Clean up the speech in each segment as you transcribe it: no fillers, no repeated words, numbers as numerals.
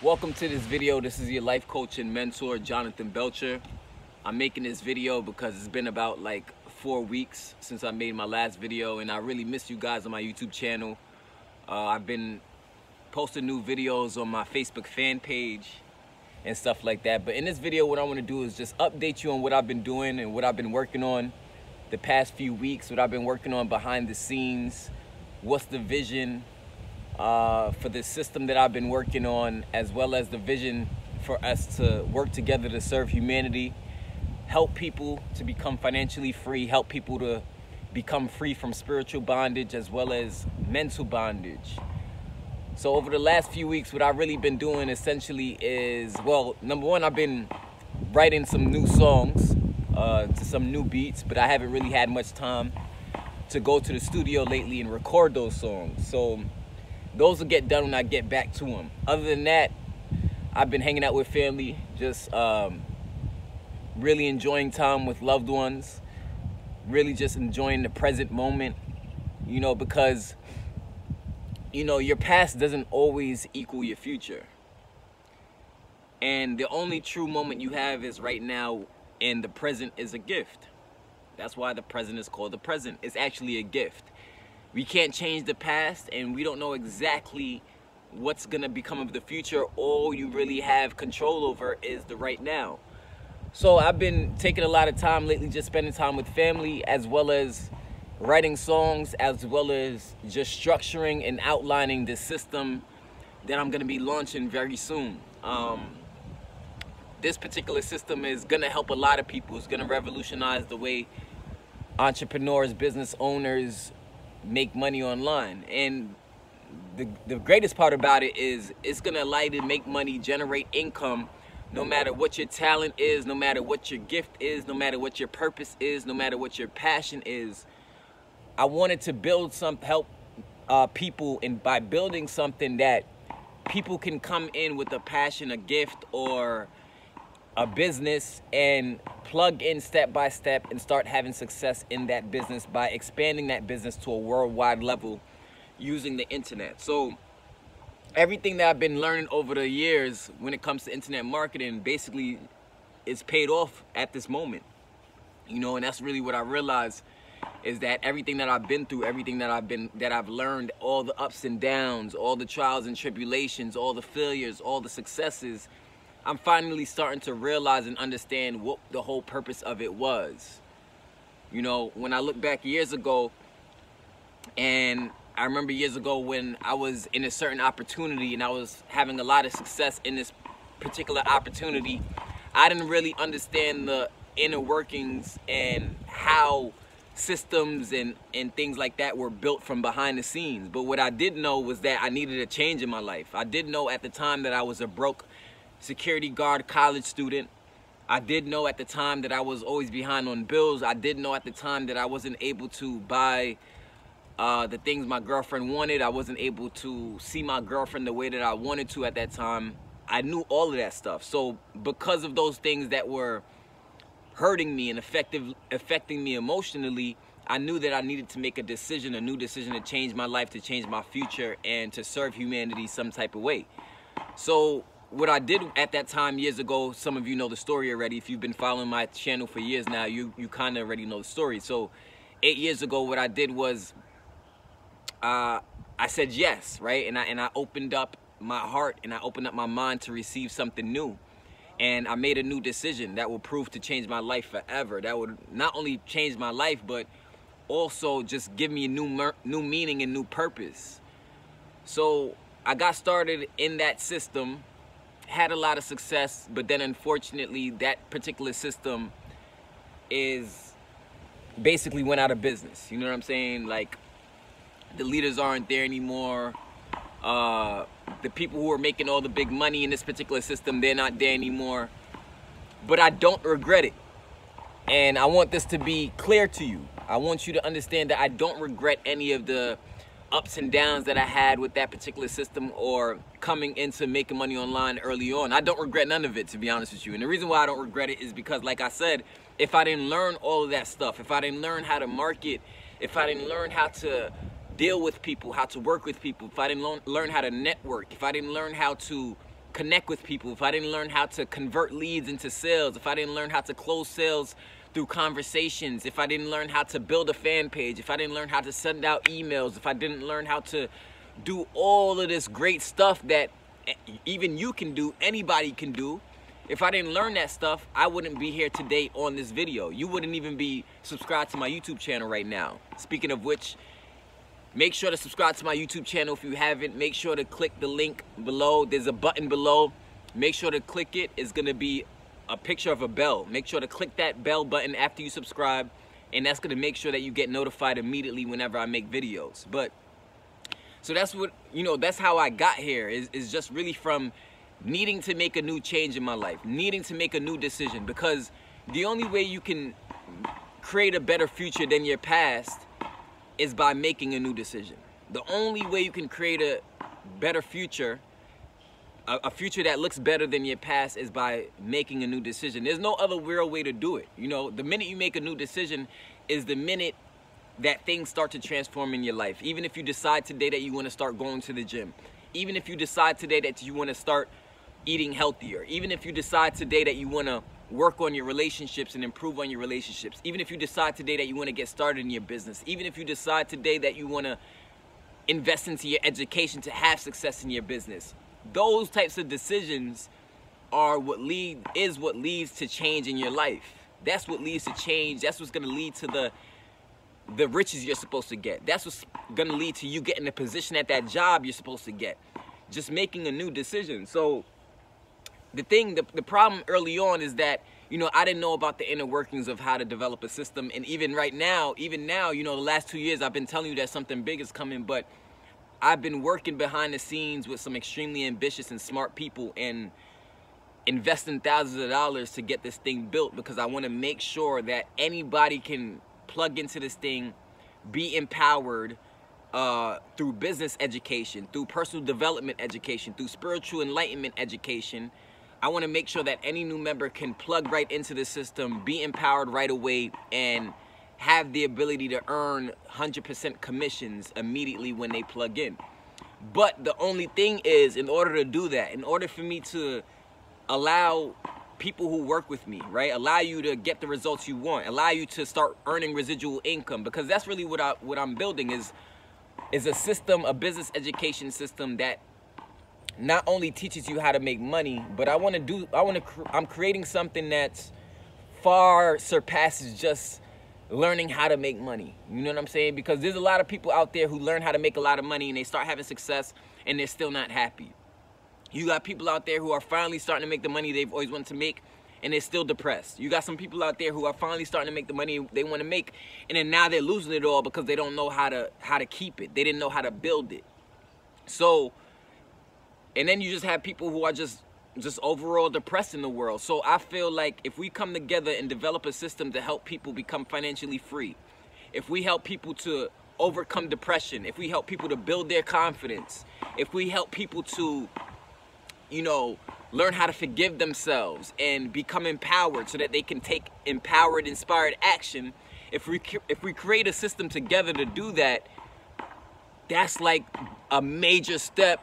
Welcome to this video. This is your life coach and mentor, Jonathan Belcher. I'm making this video because it's been about like 4 weeks since I made my last video, and I really miss you guys on my YouTube channel. I've been posting new videos on my Facebook fan page and stuff like that. But in this video, what I want to do is just update you on what I've been doing and what I've been working on the past few weeks, what I've been working on behind the scenes, what's the vision for the system that I've been working on, as well as the vision for us to work together to serve humanity, help people to become financially free, help people to become free from spiritual bondage as well as mental bondage. So over the last few weeks, what I've really been doing essentially is, well, number one, I've been writing some new songs to some new beats, but I haven't really had much time to go to the studio lately and record those songs. So those will get done when I get back to them. Other than that, I've been hanging out with family, just really enjoying time with loved ones, really just enjoying the present moment, you know, because, you know, your past doesn't always equal your future. And the only true moment you have is right now, and the present is a gift. That's why the present is called the present. It's actually a gift. We can't change the past, and we don't know exactly what's gonna become of the future. All you really have control over is the right now. So I've been taking a lot of time lately, just spending time with family, as well as writing songs, as well as just structuring and outlining the system that I'm gonna be launching very soon. This particular system is gonna help a lot of people. It's gonna revolutionize the way entrepreneurs, business owners make money online. And the greatest part about it is it's gonna allow you to make money, generate income, no matter what your talent is, no matter what your gift is, no matter what your purpose is, no matter what your passion is. I wanted to build help people, and by building something that people can come in with a passion, a gift, or a business and plug in step by step and start having success in that business by expanding that business to a worldwide level using the internet. So everything that I've been learning over the years when it comes to internet marketing basically is paid off at this moment, you know. And that's really what I realized, is that everything that I've been through, everything that I've learned, all the ups and downs, all the trials and tribulations, all the failures, all the successes, I'm finally starting to realize and understand what the whole purpose of it was. You know, when I look back years ago, and I remember years ago when I was in a certain opportunity and I was having a lot of success in this particular opportunity, I didn't really understand the inner workings and how systems and things like that were built from behind the scenes. But what I did know was that I needed a change in my life. I did know at the time that I was a broke security guard college student. I did know at the time that I was always behind on bills. I did know at the time that I wasn't able to buy the things my girlfriend wanted. I wasn't able to see my girlfriend the way that I wanted to at that time. I knew all of that stuff. So because of those things that were hurting me and affecting me emotionally, I knew that I needed to make a decision, a new decision, to change my life, to change my future, and to serve humanity some type of way. So what I did at that time years ago, some of you know the story already. If you've been following my channel for years now, you kind of already know the story. So 8 years ago, what I did was I said yes, right? And I opened up my heart and I opened up my mind to receive something new. And I made a new decision that will prove to change my life forever. That would not only change my life, but also just give me a new meaning and new purpose. So I got started in that system, had a lot of success, but then unfortunately that particular system basically went out of business. You know what I'm saying? Like, the leaders aren't there anymore. The people who are making all the big money in this particular system, they're not there anymore. But I don't regret it. And I want this to be clear to you. I want you to understand that I don't regret any of the ups and downs that I had with that particular system, or coming into making money online early on. I don't regret none of it, to be honest with you. And the reason why I don't regret it is because, like I said, if I didn't learn all of that stuff, if I didn't learn how to market, if I didn't learn how to deal with people, how to work with people, if I didn't learn how to network, if I didn't learn how to connect with people, if I didn't learn how to convert leads into sales, if I didn't learn how to close sales through conversations, if I didn't learn how to build a fan page, if I didn't learn how to send out emails, if I didn't learn how to do all of this great stuff that even you can do, anybody can do, if I didn't learn that stuff, I wouldn't be here today on this video. You wouldn't even be subscribed to my YouTube channel right now. Speaking of which, make sure to subscribe to my YouTube channel if you haven't. Make sure to click the link below. There's a button below. Make sure to click it. It's going to be a picture of a bell. Make sure to click that bell button after you subscribe, and that's going to make sure that you get notified immediately whenever I make videos. But so that's what, you know, that's how I got here, is just really from needing to make a new change in my life, needing to make a new decision, because the only way you can create a better future than your past is by making a new decision. The only way you can create a better future, a future that looks better than your past, is by making a new decision. There's no other real way to do it. You know, the minute you make a new decision is the minute that things start to transform in your life. Even if you decide today that you want to start going to the gym, even if you decide today that you want to start eating healthier, even if you decide today that you want to work on your relationships and improve on your relationships, even if you decide today that you want to get started in your business, even if you decide today that you want to invest into your education to have success in your business, those types of decisions are what leads to change in your life. That's what leads to change. That's what's going to lead to the riches you're supposed to get. That's what's going to lead to you getting the position at that job you're supposed to get. Just making a new decision. So the problem early on is that, you know, I didn't know about the inner workings of how to develop a system. And even now, you know, the last 2 years, I've been telling you that something big is coming, but I've been working behind the scenes with some extremely ambitious and smart people and investing thousands of dollars to get this thing built, because I want to make sure that anybody can plug into this thing, be empowered through business education, through personal development education, through spiritual enlightenment education. I want to make sure that any new member can plug right into the system, be empowered right away, and have the ability to earn 100% commissions immediately when they plug in. But the only thing is, in order to do that, in order for me to allow people who work with me, right, allow you to get the results you want, allow you to start earning residual income, because that's really what I'm building is a system, a business education system that not only teaches you how to make money, but I'm creating something that's far surpasses just learning how to make money. You know what I'm saying? Because there's a lot of people out there who learn how to make a lot of money and they start having success and they're still not happy. You got people out there who are finally starting to make the money they've always wanted to make and they're still depressed. You got some people out there who are finally starting to make the money they want to make, and then now they're losing it all because they don't know how to keep it. They didn't know how to build it. So, and then you just have people who are just overall depressed in the world. So I feel like if we come together and develop a system to help people become financially free, if we help people to overcome depression, if we help people to build their confidence, if we help people to, you know, learn how to forgive themselves and become empowered so that they can take empowered, inspired action, if we create a system together to do that, that's like a major step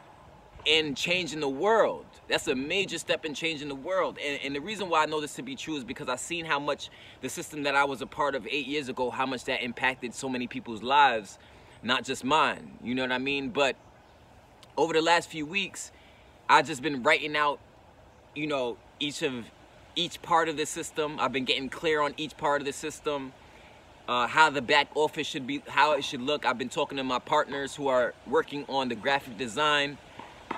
in changing the world. That's a major step in changing the world. And the reason why I know this to be true is because I've seen how much the system that I was a part of 8 years ago, how much that impacted so many people's lives, not just mine. You know what I mean? But over the last few weeks, I've just been writing out, you know, each part of the system. I've been getting clear on each part of the system, how the back office should be, how it should look. I've been talking to my partners who are working on the graphic design.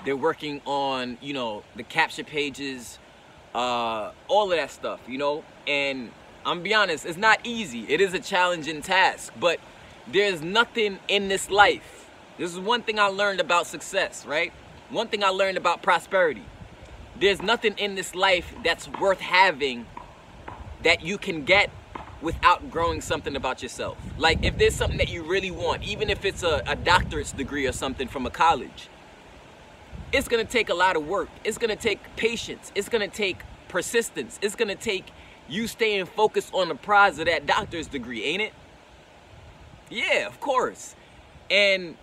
They're working on, you know, the capture pages, all of that stuff, you know. And I'm gonna be honest, it's not easy. It is a challenging task, but there's nothing in this life. This is one thing I learned about success, right? One thing I learned about prosperity. There's nothing in this life that's worth having that you can get without growing something about yourself. Like if there's something that you really want, even if it's a doctorate's degree or something from a college, it's gonna take a lot of work. It's gonna take patience. It's gonna take persistence. It's gonna take you staying focused on the prize of that doctor's degree, ain't it? Yeah, of course. And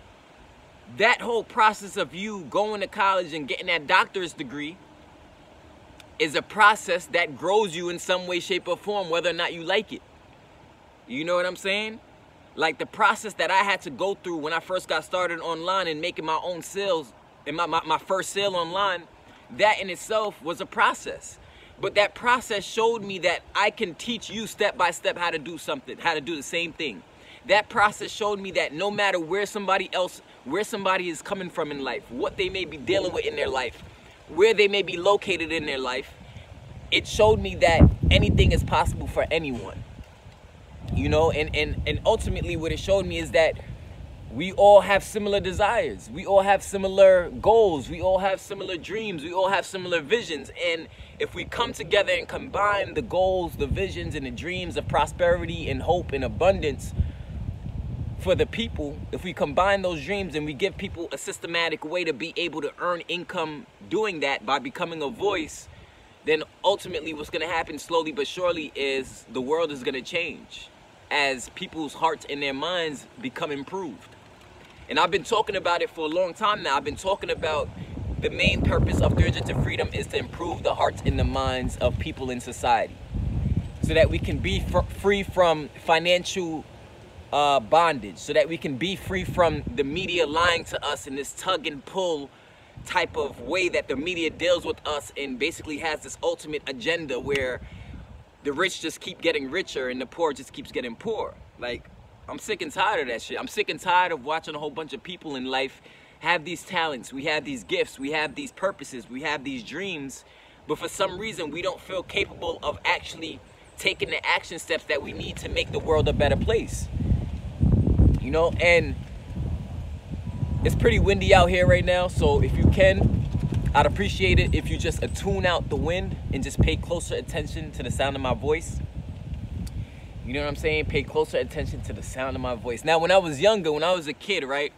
that whole process of you going to college and getting that doctor's degree is a process that grows you in some way, shape, or form, whether or not you like it. You know what I'm saying? Like the process that I had to go through when I first got started online and making my own sales, and my first sale online, that in itself was a process. But that process showed me that I can teach you step by step how to do something, how to do the same thing. That process showed me that no matter where somebody is coming from in life, what they may be dealing with in their life, where they may be located in their life, it showed me that anything is possible for anyone. You know, and ultimately what it showed me is that we all have similar desires. We all have similar goals. We all have similar dreams. We all have similar visions. And if we come together and combine the goals, the visions, and the dreams of prosperity and hope and abundance for the people, if we combine those dreams and we give people a systematic way to be able to earn income doing that by becoming a voice, then ultimately what's going to happen slowly but surely is the world is going to change as people's hearts and their minds become improved. And I've been talking about it for a long time now. I've been talking about the main purpose of 300 to Freedom is to improve the hearts and the minds of people in society so that we can be free from financial bondage, so that we can be free from the media lying to us in this tug and pull type of way that the media deals with us and basically has this ultimate agenda where the rich just keep getting richer and the poor just keeps getting poor. Like, I'm sick and tired of that shit. I'm sick and tired of watching a whole bunch of people in life have these talents, we have these gifts, we have these purposes, we have these dreams, but for some reason we don't feel capable of actually taking the action steps that we need to make the world a better place. You know, and it's pretty windy out here right now, so if you can, I'd appreciate it if you just tune out the wind and just pay closer attention to the sound of my voice. You know what I'm saying? Pay closer attention to the sound of my voice. Now, when I was younger, when I was a kid, right?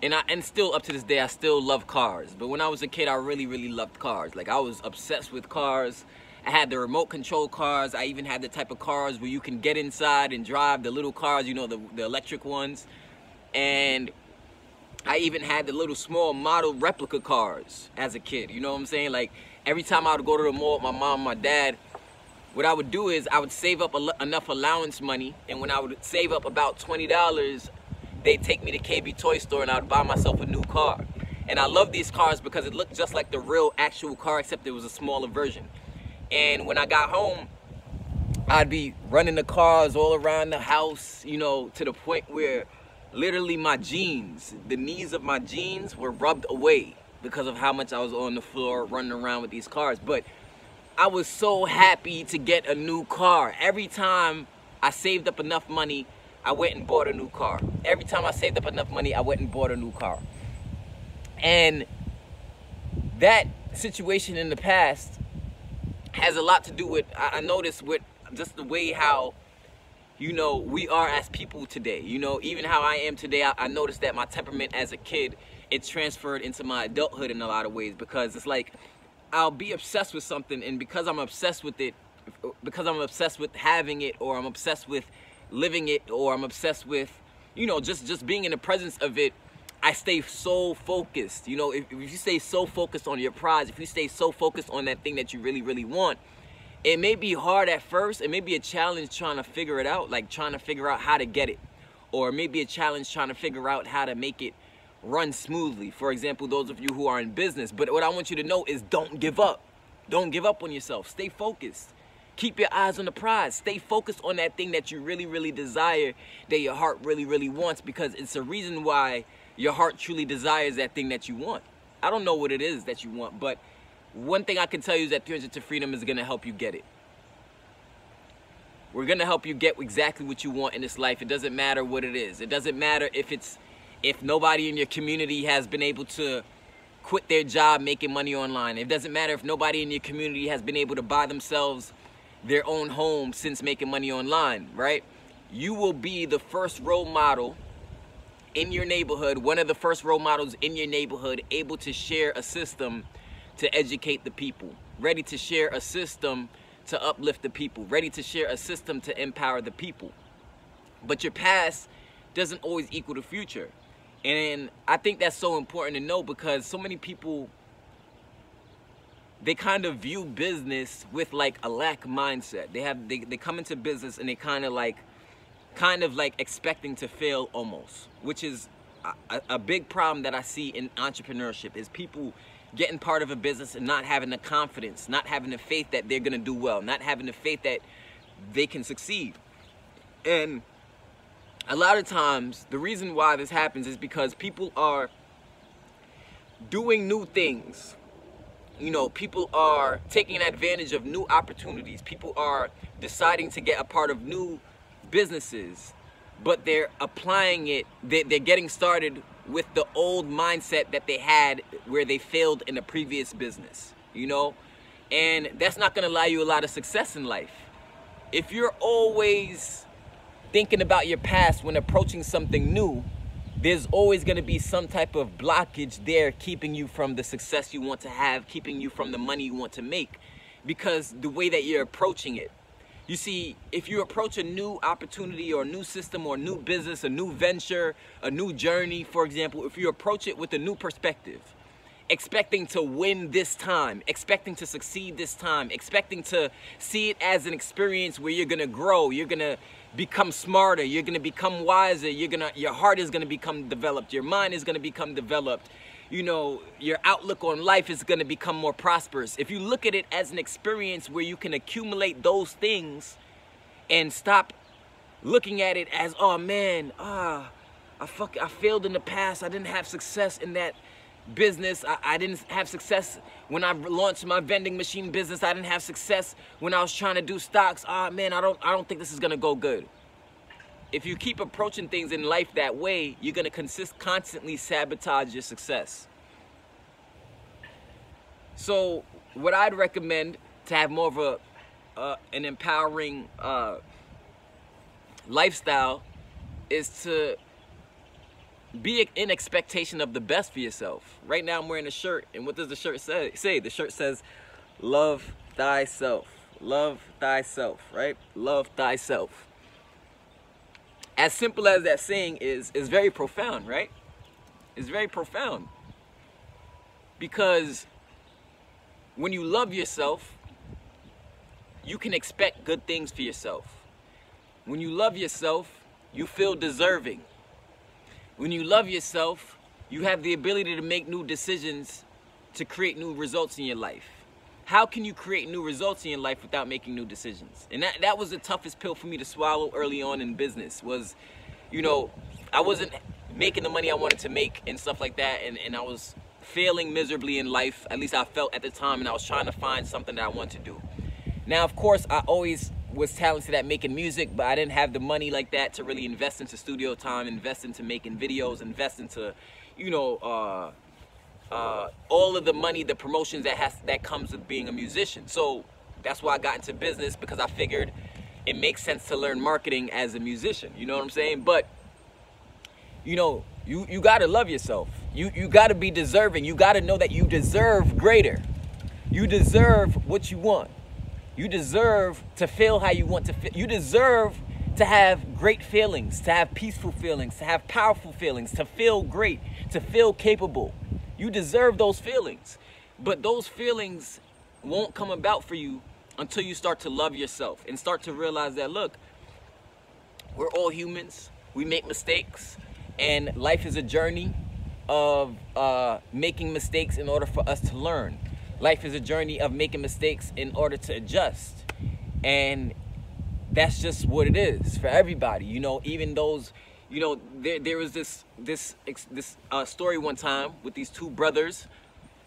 And still up to this day, I still love cars. But when I was a kid, I really, really loved cars. Like, I was obsessed with cars. I had the remote control cars. I even had the type of cars where you can get inside and drive, the little cars, you know, the electric ones. And I even had the little small model replica cars as a kid. You know what I'm saying? Like, every time I would go to the mall with my mom and my dad, what I would do is I would save up enough allowance money. And when I would save up about $20, they'd take me to KB Toy Store and I would buy myself a new car. And I love these cars because it looked just like the real actual car, except it was a smaller version. And when I got home, I'd be running the cars all around the house, you know, to the point where literally my jeans, the knees of my jeans were rubbed away because of how much I was on the floor running around with these cars. But I was so happy to get a new car. Every time I saved up enough money, I went and bought a new car. Every time I saved up enough money, I went and bought a new car. And that situation in the past has a lot to do with, I noticed with just the way how, you know, we are as people today. You know, even how I am today, I noticed that my temperament as a kid, it transferred into my adulthood in a lot of ways, because it's like, I'll be obsessed with something, and because I'm obsessed with it, because I'm obsessed with having it, or I'm obsessed with living it, or I'm obsessed with, you know, just being in the presence of it, I stay so focused. You know, if you stay so focused on your prize, if you stay so focused on that thing that you really, really want, it may be hard at first. It may be a challenge trying to figure it out, like trying to figure out how to get it. Or maybe a challenge trying to figure out how to make it run smoothly. For example, those of you who are in business. But what I want you to know is don't give up. Don't give up on yourself. Stay focused. Keep your eyes on the prize. Stay focused on that thing that you really, really desire, that your heart really, really wants, because it's a reason why your heart truly desires that thing that you want. I don't know what it is that you want, but one thing I can tell you is that 300 to Freedom is going to help you get it. We're going to help you get exactly what you want in this life. It doesn't matter what it is. It doesn't matter if nobody in your community has been able to quit their job making money online. It doesn't matter if nobody in your community has been able to buy themselves their own home since making money online, right? You will be the first role model in your neighborhood, one of the first role models in your neighborhood, able to share a system to educate the people, ready to share a system to uplift the people, ready to share a system to empower the people. But your past doesn't always equal the future. And I think that's so important to know, because so many people, they kind of view business with like a lack mindset. They come into business and they kind of like expecting to fail almost, which is a big problem that I see in entrepreneurship, is people getting part of a business and not having the confidence, not having the faith that they're gonna do well, not having the faith that they can succeed. And a lot of times, the reason why this happens is because people are doing new things. You know, people are taking advantage of new opportunities. People are deciding to get a part of new businesses, but they're applying it, they're getting started with the old mindset that they had where they failed in a previous business, you know? And that's not gonna allow you a lot of success in life. If you're always thinking about your past when approaching something new, there's always going to be some type of blockage there keeping you from the success you want to have, keeping you from the money you want to make, because the way that you're approaching it. You see, if you approach a new opportunity or a new system or a new business, a new venture, a new journey, for example, if you approach it with a new perspective, expecting to win this time, expecting to succeed this time, expecting to see it as an experience where you're going to grow, you're going to become smarter, you're going to become wiser, your heart is going to become developed, your mind is going to become developed, you know, your outlook on life is going to become more prosperous. If you look at it as an experience where you can accumulate those things and stop looking at it as, oh man, I failed in the past, I didn't have success in that business, I didn't have success when I launched my vending machine business, I didn't have success when I was trying to do stocks, man, I don't think this is gonna go good. If you keep approaching things in life that way, you're gonna constantly sabotage your success. So what I'd recommend to have more of an empowering lifestyle is to be in expectation of the best for yourself. Right now I'm wearing a shirt, and what does the shirt say? The shirt says, love thyself. Love thyself, right? Love thyself. As simple as that saying is very profound, right? It's very profound. Because when you love yourself, you can expect good things for yourself. When you love yourself, you feel deserving. When you love yourself, you have the ability to make new decisions to create new results in your life. How can you create new results in your life without making new decisions? And that was the toughest pill for me to swallow early on in business was, you know, I wasn't making the money I wanted to make and stuff like that. And I was failing miserably in life. At least I felt at the time, and I was trying to find something that I wanted to do. Now, of course, I always was talented at making music, but I didn't have the money like that to really invest into studio time, invest into making videos, invest into, you know, all of the money, the promotions that comes with being a musician. So that's why I got into business, because I figured it makes sense to learn marketing as a musician. You know what I'm saying? But you know, you gotta love yourself. You gotta be deserving. You gotta know that you deserve greater. You deserve what you want. You deserve to feel how you want to feel. You deserve to have great feelings, to have peaceful feelings, to have powerful feelings, to feel great, to feel capable. You deserve those feelings. But those feelings won't come about for you until you start to love yourself and start to realize that, look, we're all humans. We make mistakes. And life is a journey of making mistakes in order for us to learn. Life is a journey of making mistakes in order to adjust. And that's just what it is for everybody. You know, even those, you know, there was this story one time with these two brothers,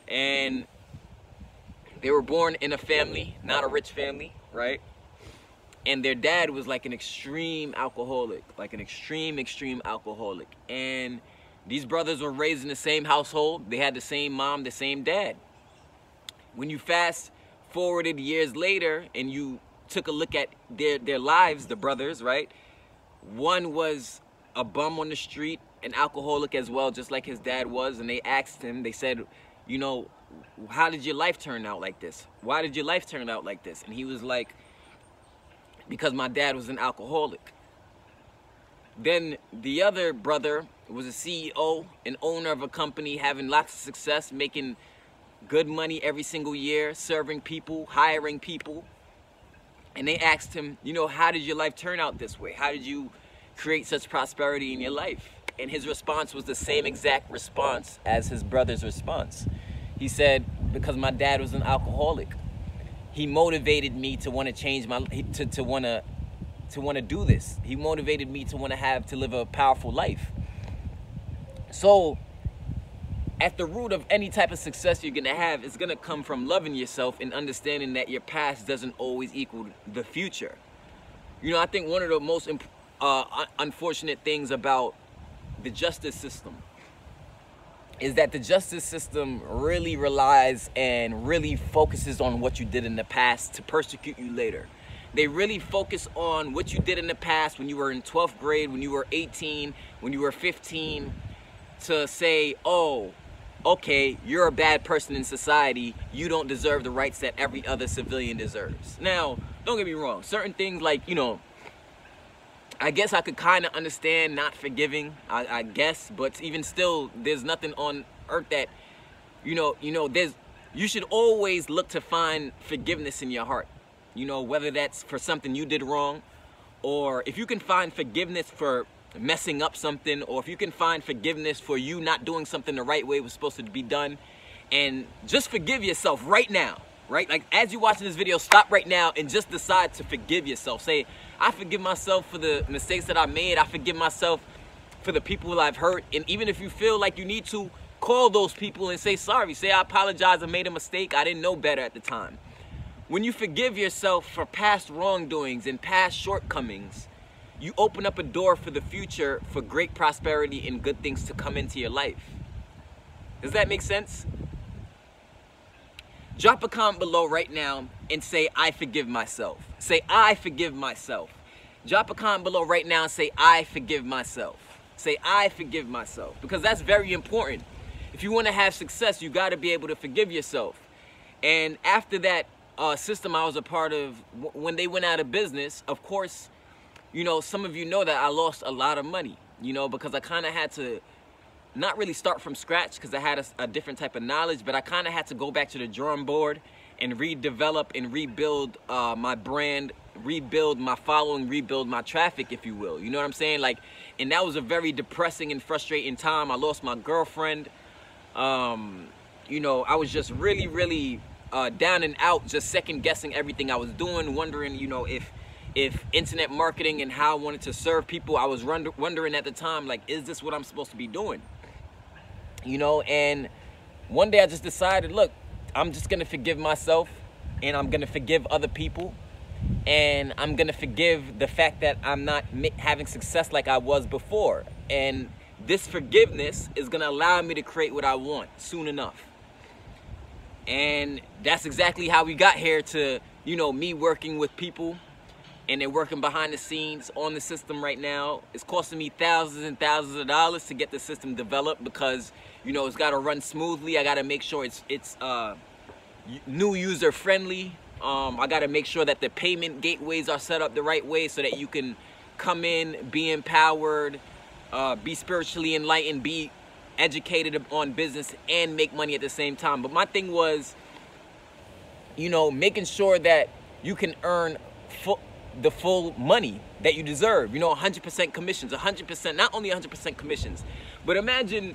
and they were born in a family, not a rich family, right? And their dad was like an extreme alcoholic, like an extreme alcoholic. And these brothers were raised in the same household. They had the same mom, the same dad. When you fast forwarded years later and you took a look at their lives, the brothers, right? One was a bum on the street, an alcoholic as well, just like his dad was. And they asked him, they said, you know, how did your life turn out like this? Why did your life turn out like this? And he was like, because my dad was an alcoholic. Then the other brother was a CEO, an owner of a company, having lots of success, making good money every single year, serving people, hiring people. And they asked him, you know, how did your life turn out this way? How did you create such prosperity in your life? And his response was the same exact response as his brother's response. He said, because my dad was an alcoholic. He motivated me to want to change my, to want to do this. He motivated me to want to live a powerful life. So at the root of any type of success you're gonna have is gonna come from loving yourself and understanding that your past doesn't always equal the future. You know, I think one of the most unfortunate things about the justice system is that the justice system really relies and really focuses on what you did in the past to persecute you later. They really focus on what you did in the past when you were in 12th grade, when you were 18, when you were 15, to say, oh, okay, you're a bad person in society, you don't deserve the rights that every other civilian deserves. Now, don't get me wrong, certain things like, you know, I guess I could kind of understand not forgiving, I guess, but even still, there's nothing on earth that, you know, you should always look to find forgiveness in your heart. You know, whether that's for something you did wrong, or if you can find forgiveness for messing up something, or if you can find forgiveness for you not doing something the right way it was supposed to be done, and just forgive yourself right now, right? Like, as you're watching this video, stop right now and just decide to forgive yourself. Say, I forgive myself for the mistakes that I made. I forgive myself for the people I've hurt. And even if you feel like you need to, call those people and say sorry. Say, I apologize, I made a mistake, I didn't know better at the time. When you forgive yourself for past wrongdoings and past shortcomings, you open up a door for the future for great prosperity and good things to come into your life. Does that make sense? Drop a comment below right now and say, I forgive myself. Say, I forgive myself. Drop a comment below right now and say, I forgive myself. Say, I forgive myself. Because that's very important. If you want to have success, you got to be able to forgive yourself. And after that system I was a part of, when they went out of business, of course, you know, some of you know that I lost a lot of money, you know, because I kind of had to not really start from scratch because I had a different type of knowledge, but I kind of had to go back to the drawing board and redevelop and rebuild my brand, rebuild my following, rebuild my traffic, if you will. You know what I'm saying? Like, and that was a very depressing and frustrating time. I lost my girlfriend. You know, I was just really, really down and out, just second guessing everything I was doing, wondering, you know, if internet marketing and how I wanted to serve people, I was wondering at the time, like, is this what I'm supposed to be doing? You know, and one day I just decided, look, I'm just gonna forgive myself, and I'm gonna forgive other people, and I'm gonna forgive the fact that I'm not having success like I was before. And this forgiveness is gonna allow me to create what I want soon enough. And that's exactly how we got here to, you know, me working with people, and they're working behind the scenes on the system right now. It's costing me thousands and thousands of dollars to get the system developed because, you know, it's got to run smoothly. I got to make sure it's new user friendly. I got to make sure that the payment gateways are set up the right way so that you can come in, be empowered, be spiritually enlightened, be educated on business, and make money at the same time. But my thing was, you know, making sure that you can earn the full money that you deserve. You know, 100% commissions, 100%, not only 100% commissions, but imagine,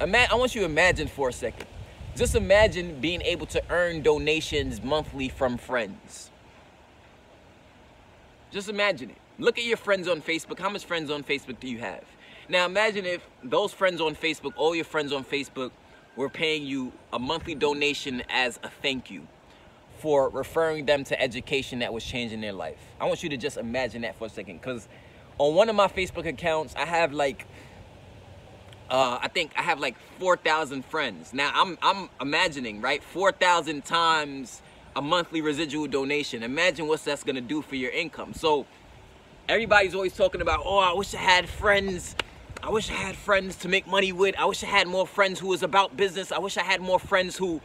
I want you to imagine for a second. Just imagine being able to earn donations monthly from friends. Just imagine it. Look at your friends on Facebook. How much friends on Facebook do you have? Now imagine if those friends on Facebook, all your friends on Facebook, were paying you a monthly donation as a thank you for referring them to education that was changing their life. I want you to just imagine that for a second, because on one of my Facebook accounts, I have like, I think I have like 4,000 friends. Now I'm imagining, right? 4,000 times a monthly residual donation. Imagine what that's gonna do for your income. So everybody's always talking about, oh, I wish I had friends. I wish I had friends to make money with. I wish I had more friends who was about business. I wish I had more friends who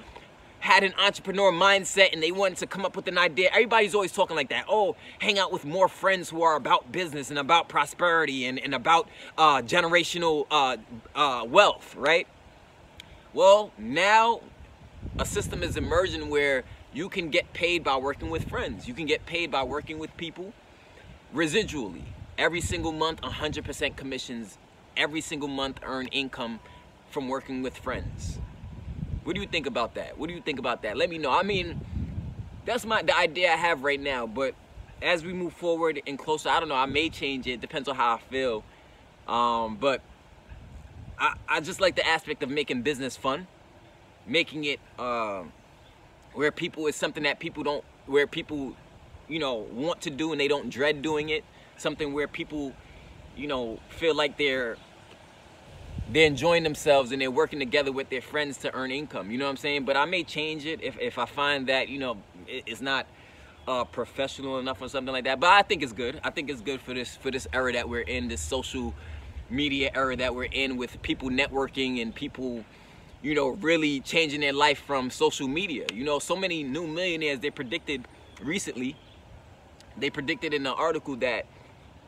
had an entrepreneur mindset and they wanted to come up with an idea. Everybody's always talking like that. Oh, hang out with more friends who are about business and about prosperity and about generational wealth, right? Well, now a system is emerging where you can get paid by working with friends. You can get paid by working with people residually. Every single month, 100% commissions. Every single month, earn income from working with friends. What do you think about that? What do you think about that? Let me know. I mean, that's the idea I have right now. But as we move forward and closer, I don't know. I may change it. Depends on how I feel. But I just like the aspect of making business fun, making it where people is something that people don't, where people, you know, want to do and they don't dread doing it. Something where people, you know, feel like they're enjoying themselves and they're working together with their friends to earn income. You know what I'm saying? But I may change it if I find that, you know, it's not professional enough or something like that. But I think it's good. I think it's good for this era that we're in, this social media era that we're in, with people networking and people, you know, really changing their life from social media. You know, so many new millionaires, they predicted recently, they predicted in the article that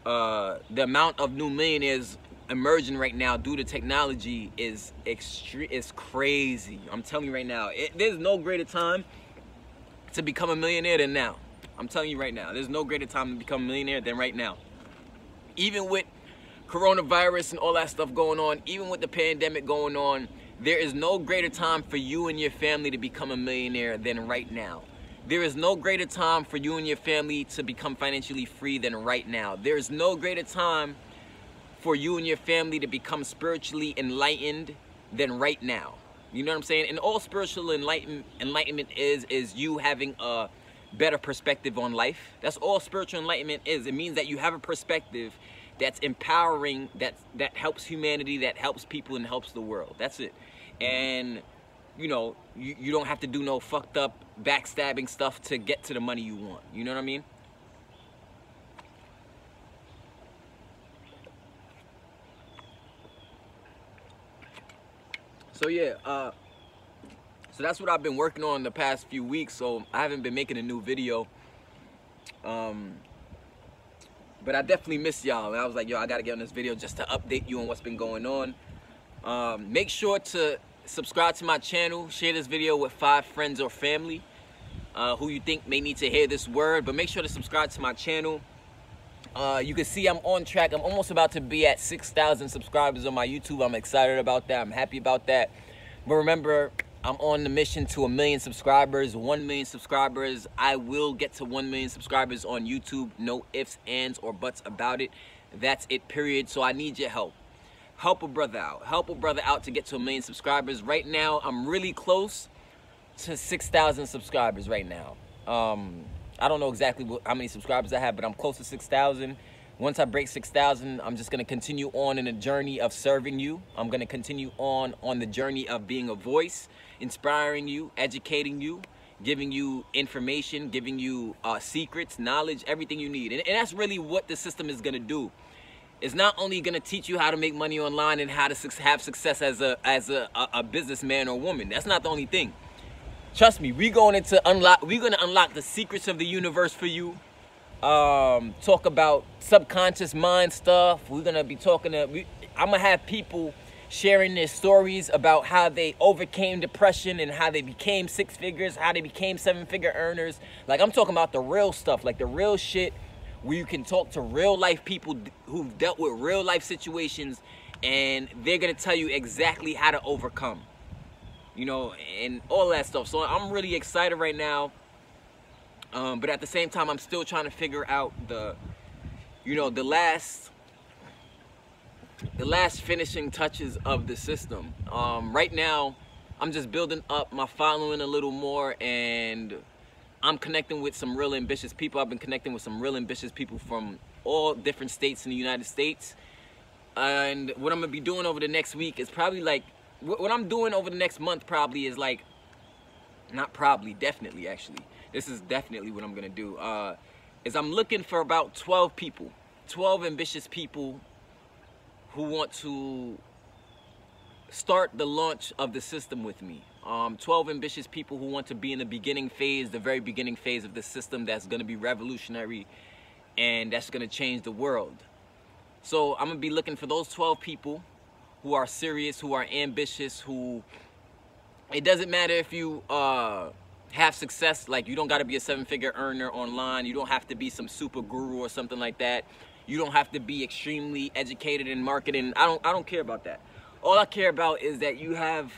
the amount of new millionaires emerging right now due to technology is crazy. I'm telling you right now, there's no greater time to become a millionaire than now. I'm telling you right now, there's no greater time to become a millionaire than right now. Even with coronavirus and all that stuff going on, even with the pandemic going on, there is no greater time for you and your family to become a millionaire than right now. There is no greater time for you and your family to become financially free than right now. There is no greater time for you and your family to become spiritually enlightened than right now. You know what I'm saying? And all spiritual enlightenment is you having a better perspective on life. That's all spiritual enlightenment is. It means that you have a perspective that's empowering, that helps humanity, that helps people and helps the world. That's it. And you know, you don't have to do no fucked up backstabbing stuff to get to the money you want. You know what I mean? So yeah, so that's what I've been working on the past few weeks. So I haven't been making a new video, but I definitely miss y'all. And I was like, yo, I gotta get on this video just to update you on what's been going on. Make sure to subscribe to my channel, share this video with 5 friends or family who you think may need to hear this word, but make sure to subscribe to my channel. You can see I'm on track. I'm almost about to be at 6,000 subscribers on my YouTube. I'm excited about that. I'm happy about that. But remember, I'm on the mission to 1 million subscribers, 1 million subscribers. I will get to 1 million subscribers on YouTube. No ifs, ands, or buts about it. That's it, period. So I need your help. Help a brother out. Help a brother out to get to 1 million subscribers. Right now, I'm really close to 6,000 subscribers right now. I don't know exactly how many subscribers I have, but I'm close to 6,000. Once I break 6,000, I'm just going to continue on in a journey of serving you. I'm going to continue on the journey of being a voice, inspiring you, educating you, giving you information, giving you secrets, knowledge, everything you need. And that's really what the system is going to do. It's not only going to teach you how to make money online and how to have success as a businessman or woman. That's not the only thing. Trust me, we're going to unlock the secrets of the universe for you. Talk about subconscious mind stuff. We're going to be talking I'm going to have people sharing their stories about how they overcame depression and how they became 6 figures, how they became 7-figure earners. Like, I'm talking about the real stuff, like the real shit, where you can talk to real life people who've dealt with real life situations, and they're going to tell you exactly how to overcome, you know, and all that stuff. So I'm really excited right now. But at the same time, I'm still trying to figure out the last finishing touches of the system. Right now, I'm just building up my following a little more, and I'm connecting with some real ambitious people. I've been connecting with some real ambitious people from all different states in the United States. And what I'm going to be doing over the next week is probably like, what I'm doing over the next month probably is like, not probably, definitely actually. This is definitely what I'm going to do. Is I'm looking for about 12 people, 12 ambitious people who want to start the launch of the system with me. 12 ambitious people who want to be in the beginning phase, the very beginning phase of the system that's going to be revolutionary and that's going to change the world. So I'm going to be looking for those 12 people who are serious, who are ambitious, who, it doesn't matter if you have success, like you don't got to be a 7-figure earner online, you don't have to be some super guru or something like that, you don't have to be extremely educated in marketing. I don't care about that. All I care about is that you have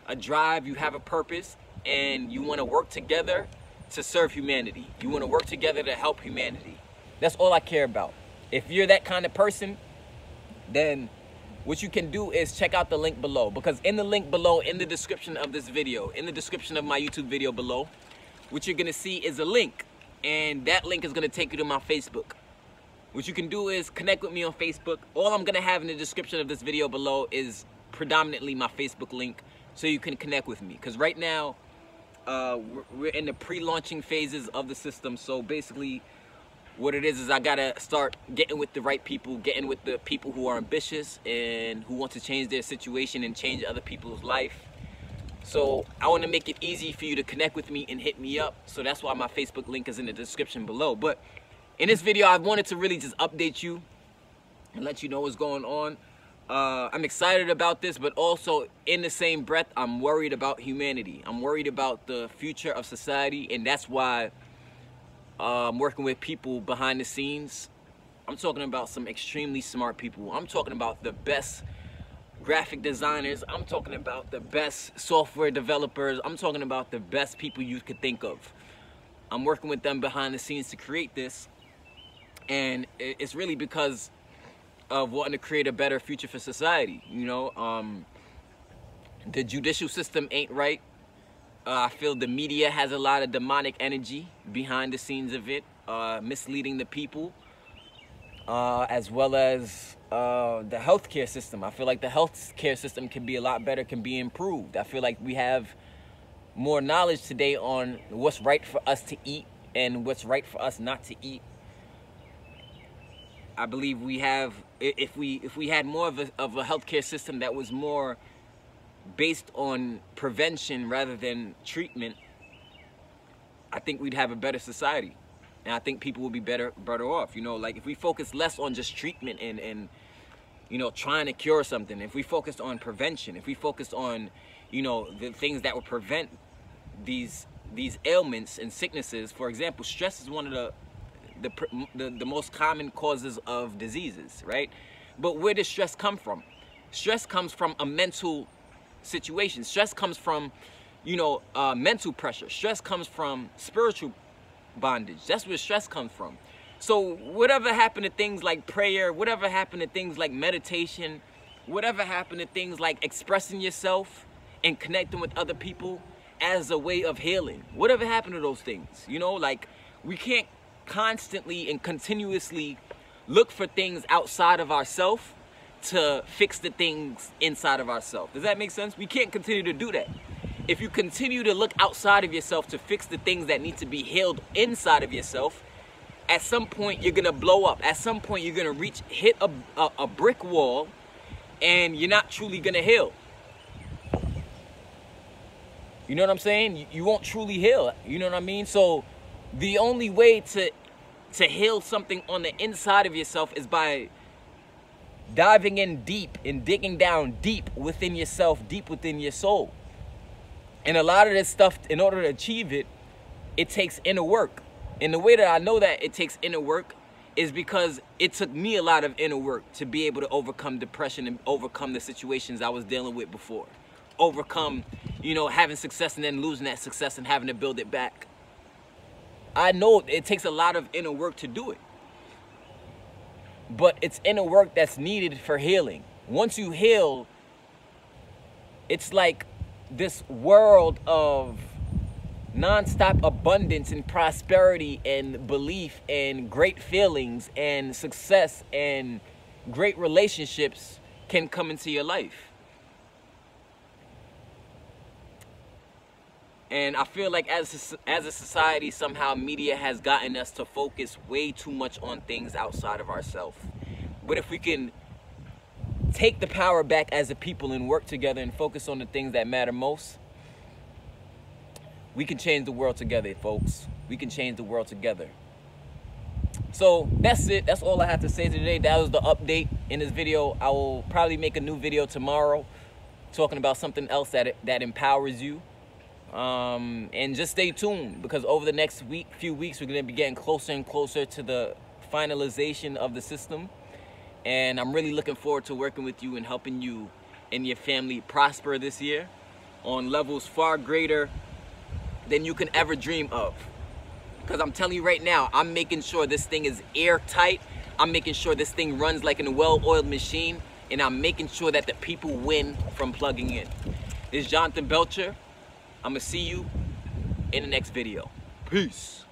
a drive, you have a purpose, and you want to work together to serve humanity. You want to work together to help humanity. That's all I care about. If you're that kind of person, then what you can do is check out the link below, because in the link below, in the description of this video, in the description of my YouTube video below, what you're going to see is a link, and that link is going to take you to my Facebook. What you can do is connect with me on Facebook. All I'm going to have in the description of this video below is predominantly my Facebook link, so you can connect with me. Because right now, we're in the pre-launching phases of the system. So basically, what it is I gotta start getting with the right people, getting with the people who are ambitious and who want to change their situation and change other people's life. So I want to make it easy for you to connect with me and hit me up. So that's why my Facebook link is in the description below. But in this video, I wanted to really just update you and let you know what's going on. I'm excited about this, but also in the same breath, I'm worried about humanity. I'm worried about the future of society, and that's why I'm working with people behind the scenes. I'm talking about some extremely smart people. I'm talking about the best graphic designers. I'm talking about the best software developers. I'm talking about the best people you could think of. I'm working with them behind the scenes to create this, and it's really because of wanting to create a better future for society. You know, the judicial system ain't right. I feel the media has a lot of demonic energy behind the scenes of it, misleading the people, as well as the healthcare system. I feel like the healthcare system can be a lot better, can be improved. I feel like we have more knowledge today on what's right for us to eat and what's right for us not to eat. I believe we have, if we had more of a healthcare system that was more based on prevention rather than treatment, I think we'd have a better society, and I think people would be better off. You know, like if we focus less on just treatment and you know, trying to cure something, if we focused on prevention, if we focused on, you know, the things that would prevent these ailments and sicknesses. For example, stress is one of the most common causes of diseases, right? But where does stress come from? Stress comes from a mental situation. Stress comes from, you know, mental pressure. Stress comes from spiritual bondage. That's where stress comes from. So whatever happened to things like prayer, whatever happened to things like meditation, whatever happened to things like expressing yourself and connecting with other people as a way of healing, whatever happened to those things? You know, like, we can't constantly and continuously look for things outside of ourselves to fix the things inside of ourselves. Does that make sense? We can't continue to do that. If you continue to look outside of yourself to fix the things that need to be healed inside of yourself, at some point you're gonna blow up. At some point you're gonna hit a brick wall, and you're not truly gonna heal. You know what I'm saying? You won't truly heal. You know what I mean? So the only way to heal something on the inside of yourself is by diving in deep and digging down deep within yourself, deep within your soul. And a lot of this stuff, in order to achieve it, it takes inner work. And the way that I know that it takes inner work is because it took me a lot of inner work to be able to overcome depression and overcome the situations I was dealing with before. Overcome, you know, having success and then losing that success and having to build it back. I know it takes a lot of inner work to do it. But it's inner work that's needed for healing. Once you heal, it's like this world of non-stop abundance and prosperity and belief and great feelings and success and great relationships can come into your life. And I feel like as a society, somehow media has gotten us to focus way too much on things outside of ourselves. But if we can take the power back as a people and work together and focus on the things that matter most, We can change the world together, folks. We can change the world together. So that's it. That's all I have to say today. That was the update in this video. I will probably make a new video tomorrow talking about something else that empowers you. And just stay tuned, because over the next few weeks, we're going to be getting closer and closer to the finalization of the system. And I'm really looking forward to working with you and helping you and your family prosper this year on levels far greater than you can ever dream of. Because I'm telling you right now, I'm making sure this thing is airtight. I'm making sure this thing runs like in a well-oiled machine. And I'm making sure that the people win from plugging in. This is Jonathan Belcher. I'm going to see you in the next video. Peace.